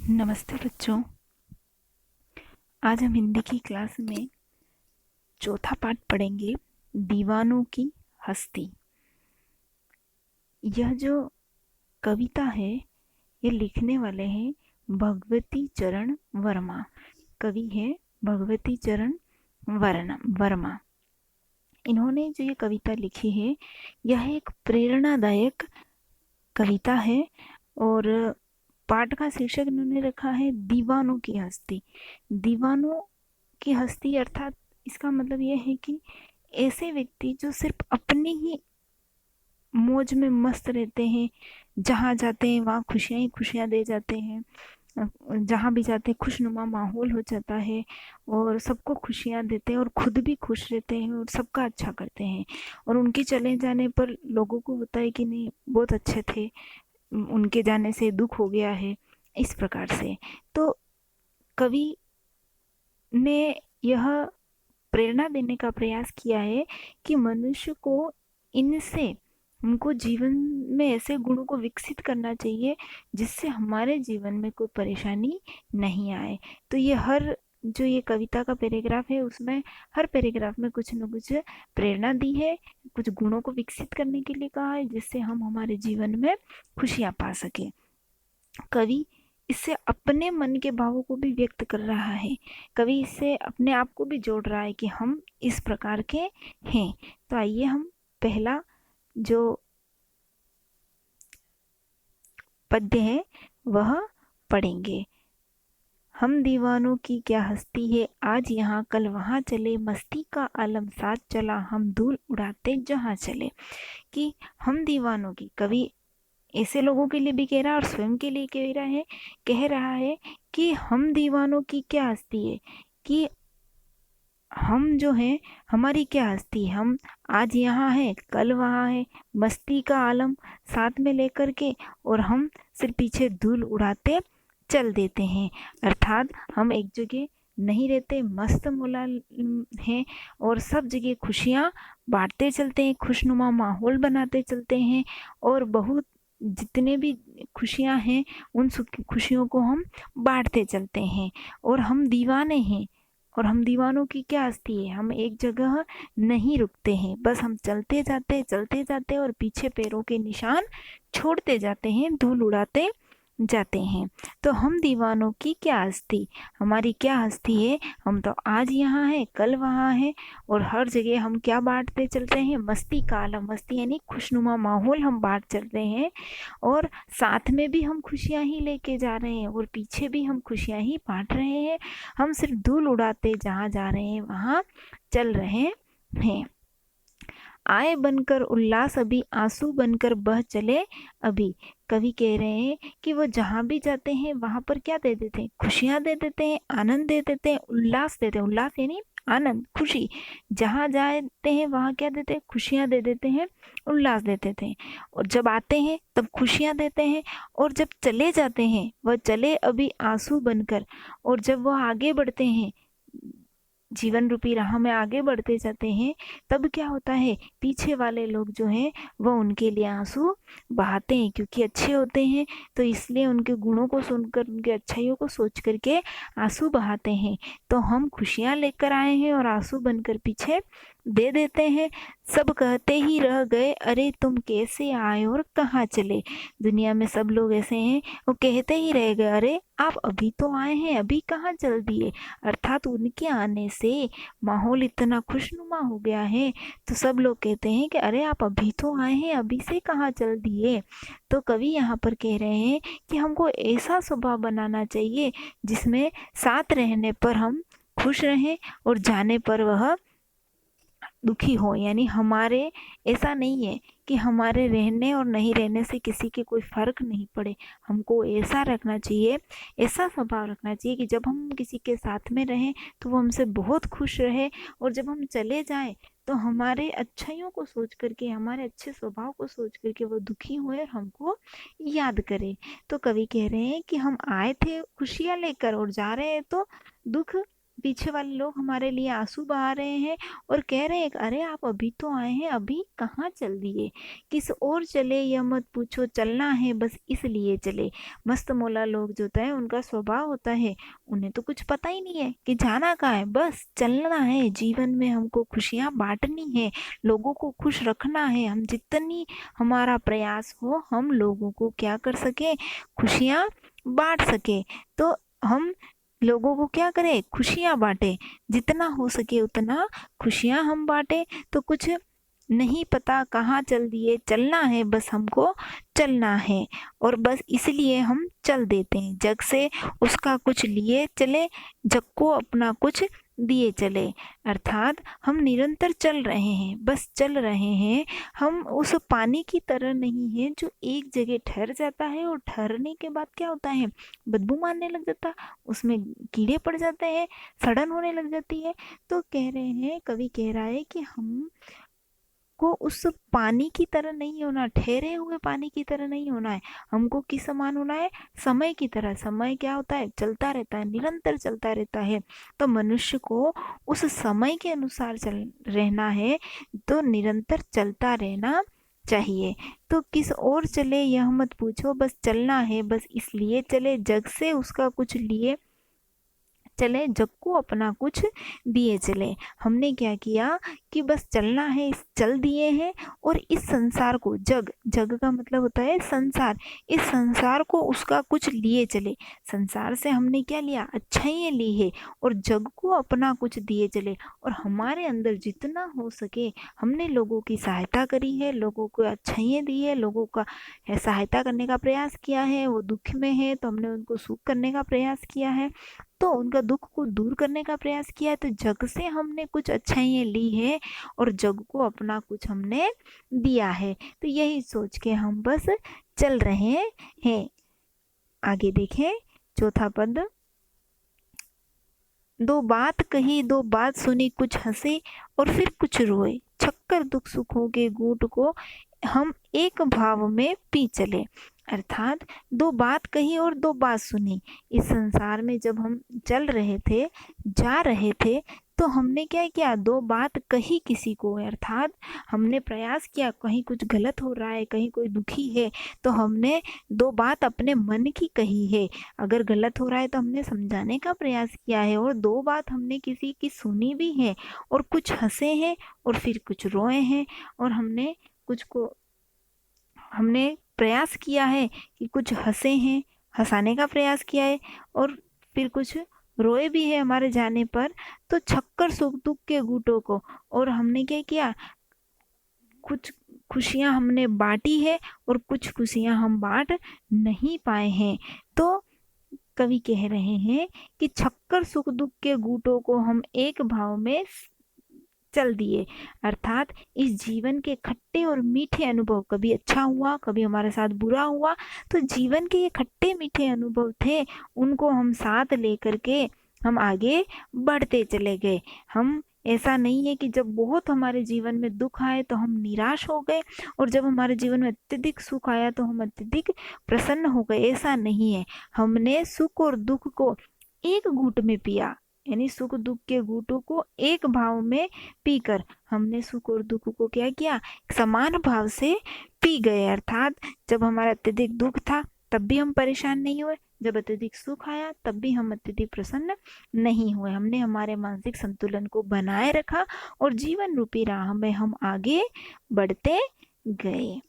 नमस्ते बच्चों। आज हम हिंदी की क्लास में चौथा पाठ पढ़ेंगे, दीवानों की हस्ती। यह जो कविता है ये लिखने वाले हैं भगवती चरण वर्मा। कवि है भगवती चरण वर्मा। इन्होंने जो ये कविता लिखी है यह एक प्रेरणादायक कविता है और पाठ का शीर्षक इन्होंने रखा है दीवानों की हस्ती। दीवानों की हस्ती अर्थात इसका मतलब यह है कि ऐसे व्यक्ति जो सिर्फ अपनी ही मौज में मस्त रहते हैं, जहाँ जाते हैं वहाँ खुशियाँ ही खुशियाँ दे जाते हैं, जहाँ भी जाते हैं खुशनुमा माहौल हो जाता है और सबको खुशियाँ देते हैं और खुद भी खुश रहते हैं और सबका अच्छा करते हैं। और उनके चले जाने पर लोगों को होता है कि नहीं बहुत अच्छे थे, उनके जाने से दुख हो गया है, इस प्रकार से। तो कवि ने यह प्रेरणा देने का प्रयास किया है कि मनुष्य को इनसे उनको जीवन में ऐसे गुणों को विकसित करना चाहिए जिससे हमारे जीवन में कोई परेशानी नहीं आए। तो ये कविता का पैराग्राफ है, उसमें हर पैराग्राफ में कुछ न कुछ प्रेरणा दी है, कुछ गुणों को विकसित करने के लिए कहा है जिससे हम हमारे जीवन में खुशियाँ पा सके। कवि इससे अपने मन के भावों को भी व्यक्त कर रहा है। कवि इससे अपने आप को भी जोड़ रहा है कि हम इस प्रकार के हैं। तो आइए हम पहला जो पद्य है वह पढ़ेंगे। हम दीवानों की क्या हस्ती है, आज यहाँ कल वहाँ चले, मस्ती का आलम साथ चला, हम धूल उड़ाते जहाँ चले। कि हम दीवानों की, कवि ऐसे लोगों के लिए भी कह रहा है और स्वयं के लिए कह रहा है कि हम दीवानों की क्या हस्ती है, कि हम जो हैं हमारी क्या हस्ती है, हम आज यहाँ है कल वहाँ है, मस्ती का आलम साथ में लेकर के, और हम सिर्फ पीछे धूल उड़ाते चल देते हैं। अर्थात हम एक जगह नहीं रहते, मस्त मौला हैं और सब जगह खुशियाँ बांटते चलते हैं, खुशनुमा माहौल बनाते चलते हैं और बहुत जितने भी खुशियाँ हैं उन खुशियों को हम बांटते चलते हैं। और हम दीवाने हैं, और हम दीवानों की क्या हस्ती है, हम एक जगह नहीं रुकते हैं, बस हम चलते जाते और पीछे पैरों के निशान छोड़ते जाते हैं, धूल उड़ाते जाते हैं। तो हम दीवानों की क्या हस्ती, हमारी क्या हस्ती है, हम तो आज यहाँ है कल वहाँ है और हर जगह हम क्या बांटते चलते हैं, मस्ती का आलम, मस्ती यानी खुशनुमा माहौल हम बांट चल रहे हैं और साथ में भी हम खुशियाँ ही लेके जा रहे हैं और पीछे भी हम खुशियाँ ही बांट रहे हैं। हम सिर्फ धूल उड़ाते जहाँ जा रहे हैं वहाँ चल रहे हैं। आए बनकर उल्लास अभी, आंसू बनकर बह चले अभी। कवि कह रहे हैं कि वो जहाँ भी जाते हैं वहाँ पर क्या दे देते हैं, खुशियाँ दे देते हैं, आनंद दे देते हैं, उल्लास देते हैं। उल्लास यानी आनंद, खुशी। जहाँ जाते हैं वहाँ क्या देते हैं, खुशियाँ दे देते हैं, उल्लास दे देते हैं। और जब आते हैं तब खुशियाँ देते हैं और जब चले जाते हैं वह चले अभी आंसू बनकर। और जब वह आगे बढ़ते हैं, जीवन रूपी राह में आगे बढ़ते जाते हैं, तब क्या होता है, पीछे वाले लोग जो हैं वह उनके लिए आंसू बहाते हैं, क्योंकि अच्छे होते हैं तो इसलिए उनके गुणों को सुनकर, उनके अच्छाइयों को सोच करके आंसू बहाते हैं। तो हम खुशियाँ लेकर आए हैं और आंसू बनकर पीछे दे देते हैं। सब कहते ही रह गए, अरे तुम कैसे आए और कहाँ चले। दुनिया में सब लोग ऐसे हैं, वो कहते ही रह गए, अरे आप अभी तो आए हैं, अभी कहाँ चल दिए। अर्थात उनके आने से माहौल इतना खुशनुमा हो गया है तो सब लोग कहते हैं कि अरे आप अभी तो आए हैं, अभी से कहाँ चल दिए। तो कवि यहाँ पर कह रहे हैं कि हमको ऐसा स्वभाव बनाना चाहिए जिसमें साथ रहने पर हम खुश रहें और जाने पर वह दुखी हो। यानी हमारे ऐसा नहीं है कि हमारे रहने और नहीं रहने से किसी के कोई फर्क नहीं पड़े। हमको ऐसा रखना चाहिए, ऐसा स्वभाव रखना चाहिए कि जब हम किसी के साथ में रहें तो वो हमसे बहुत खुश रहे और जब हम चले जाएं तो हमारे अच्छाइयों को सोच करके, हमारे अच्छे स्वभाव को सोच करके वो दुखी हुए और हमको याद करे। तो कवि कह रहे हैं कि हम आए थे खुशियाँ लेकर और जा रहे हैं तो दुख पीछे वाले लोग हमारे लिए आंसू बहा रहे हैं और कह रहे हैं, अरे आप अभी तो आए हैं, अभी कहाँ चल दिए, किस ओर चले यह मत पूछो, चलना है बस इसलिए चले। मस्त मौला लोग जो होता है उनका स्वभाव होता है, उन्हें तो कुछ पता ही नहीं है कि जाना कहाँ है, बस चलना है। जीवन में हमको खुशियाँ बांटनी है, लोगों को खुश रखना है। हम जितनी हमारा प्रयास हो हम लोगों को क्या कर सके, खुशियाँ बांट सके। तो हम लोगों को क्या करें, खुशियाँ बांटे, जितना हो सके उतना खुशियाँ हम बांटे। तो कुछ नहीं पता कहाँ चल दिए, चलना है बस हमको, चलना है और बस इसलिए हम चल देते हैं। जग से उसका कुछ लिए चले, जग को अपना कुछ दिए चले। अर्थात हम निरंतर चल रहे हैं, बस चल रहे हैं। हम उस पानी की तरह नहीं है जो एक जगह ठहर जाता है और ठहरने के बाद क्या होता है, बदबू मारने लग जाता, उसमें कीड़े पड़ जाते हैं, सड़न होने लग जाती है। तो कह रहे हैं, कवि कह रहा है कि हम को उस पानी की तरह नहीं होना, ठहरे हुए पानी की तरह नहीं होना है। हमको किस समान होना है, समय की तरह। समय क्या होता है, चलता रहता है, निरंतर चलता रहता है। तो मनुष्य को उस समय के अनुसार चल रहना है, तो निरंतर चलता रहना चाहिए। तो किस ओर चले यह मत पूछो, बस चलना है बस इसलिए चले। जग से उसका कुछ लिए चले, जग को अपना कुछ दिए चले। हमने क्या किया कि बस चलना है, चल दिए हैं। और इस संसार को, जग, जग का मतलब होता है संसार, इस संसार को उसका कुछ लिए चले। संसार से हमने क्या लिया, अच्छाइयाँ ली है और जग को अपना कुछ दिए चले। और हमारे अंदर जितना हो सके हमने लोगों की सहायता करी है, लोगों को अच्छाइयाँ दी है, लोगों का सहायता करने का प्रयास किया है। वो दुख में है तो हमने उनको सुख करने का प्रयास किया है, तो उनका दुख को दूर करने का प्रयास किया है। तो जग से हमने कुछ अच्छाइयाँ ली है और जग को अपना कुछ हमने दिया है। तो यही सोच के हम बस चल रहे हैं। आगे देखें चौथा पद, दो बात कही दो बात सुनी, कुछ हंसे और फिर कुछ रोए, छक्कर दुख सुखों के घूंट को हम एक भाव में पी चले। अर्थात दो बात कही और दो बात सुनी। इस संसार में जब हम चल रहे थे, जा रहे थे, तो हमने क्या किया, दो बात कही किसी को। अर्थात हमने प्रयास किया, कहीं कुछ गलत हो रहा है, कहीं कोई दुखी है, तो हमने दो बात अपने मन की कही है। अगर गलत हो रहा है तो हमने समझाने का प्रयास किया है। और दो बात हमने किसी की सुनी भी है, और कुछ हंसे हैं और फिर कुछ रोए हैं। और हमने कुछ को हमने प्रयास किया है कि कुछ हंसे हैं, हंसाने का प्रयास किया है, और फिर कुछ रोए भी है हमारे जाने पर। तो छक्कर सुख दुख के घूंटों को, और हमने क्या किया, कुछ खुशियां हमने बांटी है और कुछ खुशियां हम बांट नहीं पाए हैं। तो कवि कह रहे हैं कि छक्कर सुख दुख के घूंटों को हम एक भाव में चल दिए। अर्थात इस जीवन के खट्टे और मीठे अनुभव, कभी अच्छा हुआ कभी हमारे साथ बुरा हुआ, तो जीवन के ये खट्टे मीठे अनुभव थे, उनको हम साथ लेकर के हम आगे बढ़ते चले गए। हम ऐसा नहीं है कि जब बहुत हमारे जीवन में दुख आए तो हम निराश हो गए, और जब हमारे जीवन में अत्यधिक सुख आया तो हम अत्यधिक प्रसन्न हो गए। ऐसा नहीं है। हमने सुख और दुख को एक घूंट में पिया, यानी सुख दुख के घूंटों को एक भाव में पीकर हमने सुख और दुख को क्या किया, समान भाव से पी गए। अर्थात जब हमारा अत्यधिक दुख था तब भी हम परेशान नहीं हुए, जब अत्यधिक सुख आया तब भी हम अत्यधिक प्रसन्न नहीं हुए। हमने हमारे मानसिक संतुलन को बनाए रखा और जीवन रूपी राह में हम आगे बढ़ते गए।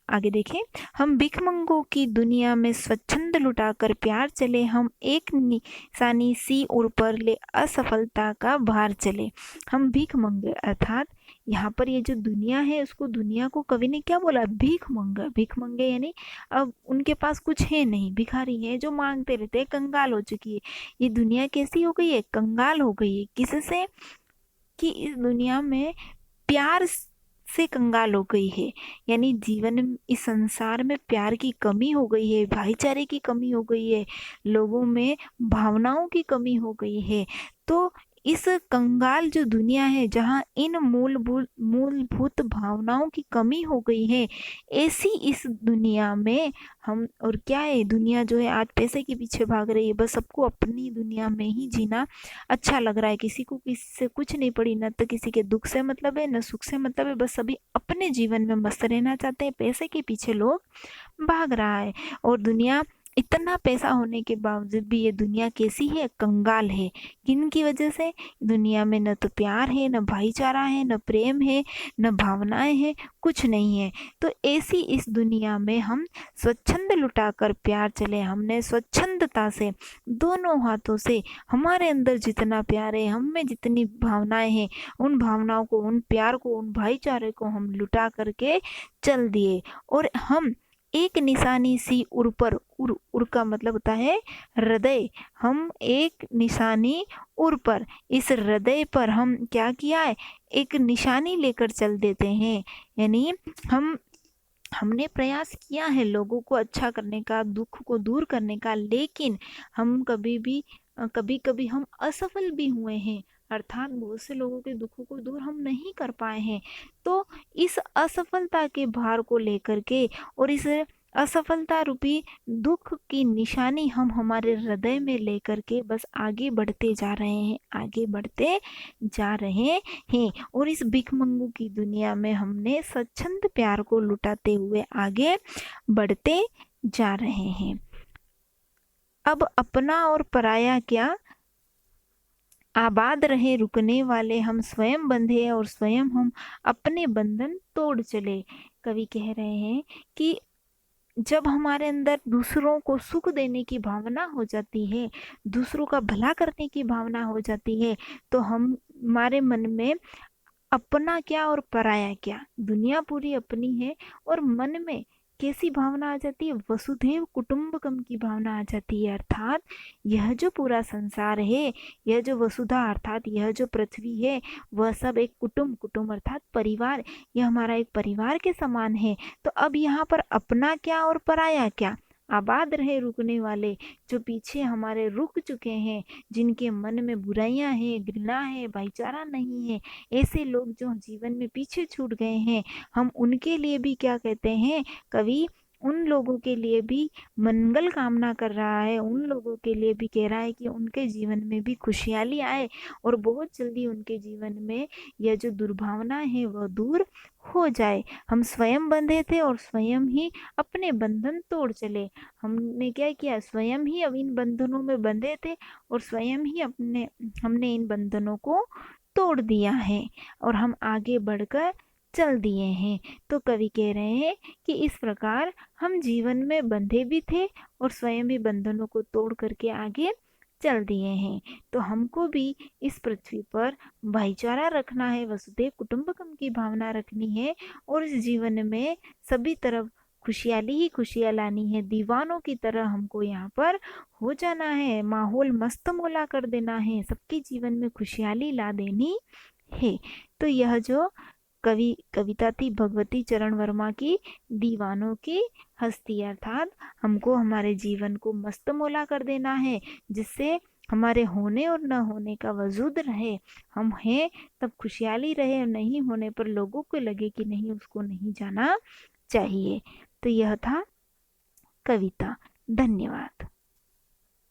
आगे देखें, हम भिखमंगों की दुनिया में स्वच्छंद लुटाकर प्यार चले, हम एक निशानी सी उड़ पर ले असफलता का भार चले। हम भीख मंगे, अर्थात यहाँ पर ये जो दुनिया है उसको, दुनिया को कवि ने क्या बोला, भीख मंगा। भीख मंगे यानी अब उनके पास कुछ है नहीं, भिखारी है जो मांगते रहते हैं, कंगाल हो चुकी है। ये दुनिया कैसी हो गई है, कंगाल हो गई है। किससे, कि इस दुनिया में प्यार से कंगाल हो गई है। यानी जीवन, इस संसार में प्यार की कमी हो गई है, भाईचारे की कमी हो गई है, लोगों में भावनाओं की कमी हो गई है। तो इस कंगाल जो दुनिया है जहाँ इन मूलभूत भावनाओं की कमी हो गई है, ऐसी इस दुनिया में हम, और क्या है, दुनिया जो है आज पैसे के पीछे भाग रही है। बस सबको अपनी दुनिया में ही जीना अच्छा लग रहा है, किसी को किसी से कुछ नहीं पड़ी, न तो किसी के दुख से मतलब है न सुख से मतलब है, बस सभी अपने जीवन में मस्त रहना चाहते हैं। पैसे के पीछे लोग भाग रहा है, और दुनिया, इतना पैसा होने के बावजूद भी ये दुनिया कैसी है, कंगाल है। किन की वजह से? दुनिया में न तो प्यार है, न भाईचारा है, न प्रेम है, न भावनाएं हैं, कुछ नहीं है। तो ऐसी इस दुनिया में हम स्वच्छंद लुटाकर प्यार चले, हमने स्वच्छंदता से दोनों हाथों से हमारे अंदर जितना प्यार है, हम में जितनी भावनाएं हैं, उन भावनाओं को, उन प्यार को, उन भाईचारे को हम लुटा करके चल दिए। और हम एक निशानी सी उर पर, उर का मतलब होता है हृदय, हम एक निशानी उर पर, इस हृदय पर हम क्या किया है, एक निशानी लेकर चल देते हैं। यानी हमने प्रयास किया है लोगों को अच्छा करने का, दुख को दूर करने का, लेकिन हम कभी कभी हम असफल भी हुए हैं, अर्थात बहुत से लोगों के दुखों को दूर हम नहीं कर पाए हैं। तो इस असफलता के भार को लेकर के, और इस असफलता रूपी दुख की निशानी हम हमारे हृदय में लेकर के बस आगे बढ़ते जा रहे हैं, आगे बढ़ते जा रहे हैं। और इस भिखमंगू की दुनिया में हमने स्वच्छंद प्यार को लुटाते हुए आगे बढ़ते जा रहे हैं। अब अपना और पराया क्या, आबाद रहे रुकने वाले, हम स्वयं बंधे और स्वयं हम अपने बंधन तोड़ चले। कवि कह रहे हैं कि जब हमारे अंदर दूसरों को सुख देने की भावना हो जाती है, दूसरों का भला करने की भावना हो जाती है, तो हम, हमारे मन में अपना क्या और पराया क्या, दुनिया पूरी अपनी है, और मन में कैसी भावना आ जाती है, वसुधैव कुटुंबकम की भावना आ जाती है। अर्थात यह जो पूरा संसार है, यह जो वसुधा अर्थात यह जो पृथ्वी है, वह सब एक कुटुंब अर्थात परिवार, यह हमारा एक परिवार के समान है। तो अब यहाँ पर अपना क्या और पराया क्या, आबाद रहे रुकने वाले, जो पीछे हमारे रुक चुके हैं, जिनके मन में बुराइयां हैं, घृणा है, भाईचारा नहीं है, ऐसे लोग जो जीवन में पीछे छूट गए हैं, हम उनके लिए भी क्या कहते हैं, कवि उन लोगों के लिए भी मंगल कामना कर रहा है, उन लोगों के लिए भी कह रहा है कि उनके जीवन में भी खुशहाली आए, और बहुत जल्दी उनके जीवन में यह जो दुर्भावना है वह दूर हो जाए। हम स्वयं बंधे थे और स्वयं ही अपने बंधन तोड़ चले। हमने क्या किया, स्वयं ही अब इन बंधनों में बंधे थे, और स्वयं ही हमने इन बंधनों को तोड़ दिया है, और हम आगे बढ़कर चल दिए हैं। तो कवि कह रहे हैं कि इस प्रकार हम जीवन में बंधे भी थे, और स्वयं भी बंधनों को तोड़ करके आगे चल दिए हैं। तो हमको भी इस पृथ्वी पर भाईचारा रखना है, वसुधैव कुटुंबकम की भावना रखनी है, और इस जीवन में सभी तरफ खुशहाली ही खुशियाँ लानी है। दीवानों की तरह हमको यहाँ पर हो जाना है, माहौल मस्त मोला कर देना है, सबके जीवन में खुशहाली ला देनी है। तो यह जो कविता थी भगवती चरण वर्मा की दीवानों की हस्ती, अर्थात हमको हमारे जीवन को मस्त मोला कर देना है, जिससे हमारे होने और न होने का वजूद रहे। हम हैं तब खुशहाली रहे, और नहीं होने पर लोगों को लगे कि नहीं, उसको नहीं जाना चाहिए। तो यह था कविता। धन्यवाद।